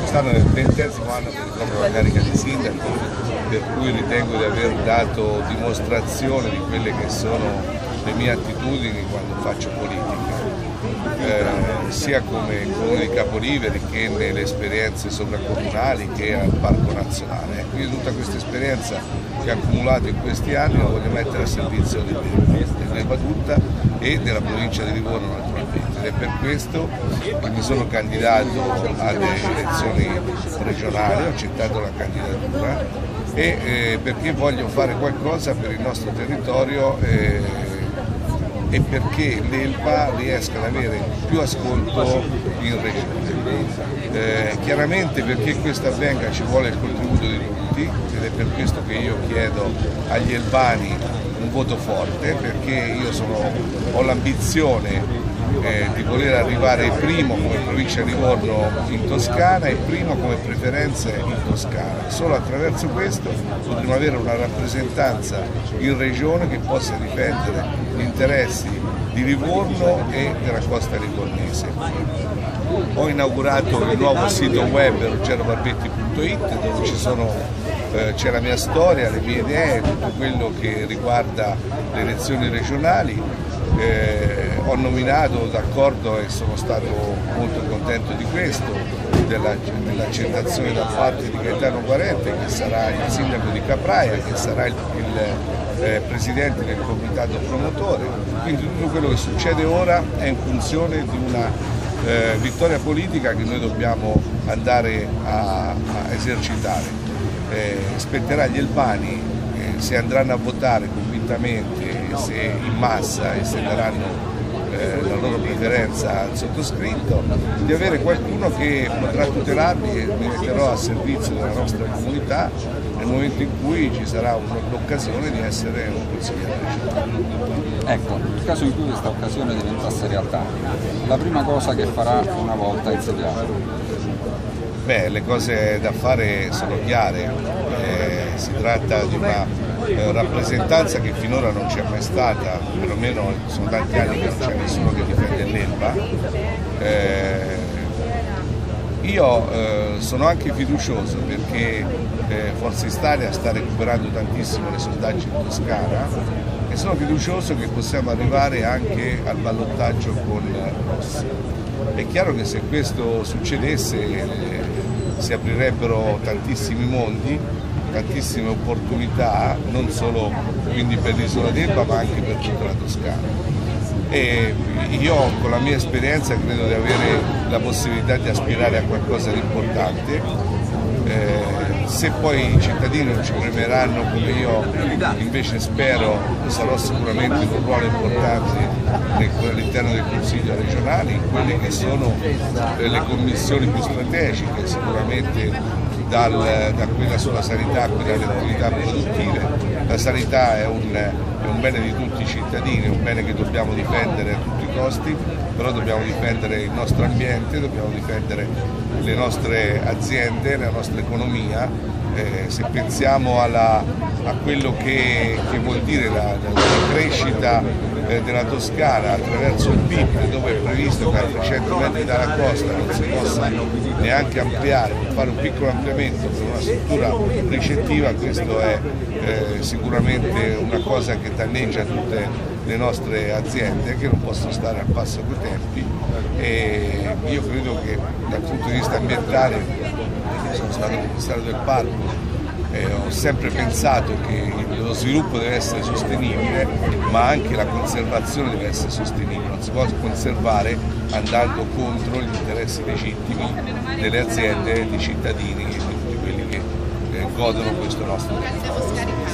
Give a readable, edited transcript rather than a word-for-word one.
Stanno nel 20° anno che ricopro la carica di sindaco, per cui ritengo di aver dato dimostrazione di quelle che sono le mie attitudini quando faccio politica, sia come comune di Caporiveri che nelle esperienze sovracomunali che al Parco Nazionale. Quindi tutta questa esperienza che ho accumulato in questi anni la voglio mettere a servizio dell'Elba tutta e della provincia di Livorno naturalmente, ed è per questo che mi sono candidato alle elezioni regionali, ho accettato la candidatura e perché voglio fare qualcosa per il nostro territorio e perché l'Elba riesca ad avere più ascolto in regione. Chiaramente perché questo avvenga ci vuole il contributo di tutti ed è per questo che io chiedo agli elbani un voto forte, perché io ho l'ambizione di voler arrivare primo come provincia di Livorno in Toscana e primo come preferenze in Toscana. Solo attraverso questo potremo avere una rappresentanza in regione che possa difendere gli interessi di Livorno e della costa livornese. Ho inaugurato il nuovo sito web roggerobarbetti.it dove c'è la mia storia, le mie idee, tutto quello che riguarda le elezioni regionali. Ho nominato d'accordo e sono stato molto contento di questo, dell'accettazione da parte di Gaetano Guarente, che sarà il sindaco di Capraia, che sarà il presidente del comitato promotore. Quindi tutto quello che succede ora è in funzione di una vittoria politica che noi dobbiamo andare a esercitare. Spetterà agli elbani, se andranno a votare convintamente, se in massa e se daranno la loro preferenza al sottoscritto, di avere qualcuno che potrà tutelarli e mi metterò a servizio della nostra comunità nel momento in cui ci sarà l'occasione di essere un consigliere regionale. Ecco, nel caso in cui questa occasione diventasse realtà, la prima cosa che farà una volta insediato? Beh, le cose da fare sono chiare, si tratta di una rappresentanza che finora non c'è mai stata, perlomeno sono tanti anni che non c'è nessuno che difende l'Elba. Io sono anche fiducioso perché Forza Italia sta recuperando tantissimo le sondaggi in Toscana e sono fiducioso che possiamo arrivare anche al ballottaggio con Rossi. È chiaro che se questo succedesse si aprirebbero tantissimi mondi, tantissime opportunità, non solo quindi per l'isola d'Elba ma anche per tutta la Toscana. E io con la mia esperienza credo di avere la possibilità di aspirare a qualcosa di importante. Se poi i cittadini non ci premieranno come io invece spero, sarò sicuramente in un ruolo importante all'interno del Consiglio regionale, in quelle che sono le commissioni più strategiche, sicuramente da quella sulla sanità a quella delle attività produttive. La sanità è un bene di tutti i cittadini, è un bene che dobbiamo difendere a tutti i costi, però dobbiamo difendere il nostro ambiente, dobbiamo difendere le nostre aziende, la nostra economia. Se pensiamo a quello che vuol dire la crescita della Toscana attraverso il PIP, dove è previsto che a 300 metri dalla costa non si possa neanche ampliare, fare un piccolo ampliamento per una struttura ricettiva, questo è sicuramente una cosa che danneggia tutte le nostre aziende che non possono stare al passo coi tempi, e io credo che dal punto di vista ambientale sono stato commissario del parco e ho sempre pensato che lo sviluppo deve essere sostenibile, ma anche la conservazione deve essere sostenibile, non si può conservare andando contro gli interessi legittimi delle aziende, dei cittadini e di tutti quelli che godono questo nostro territorio.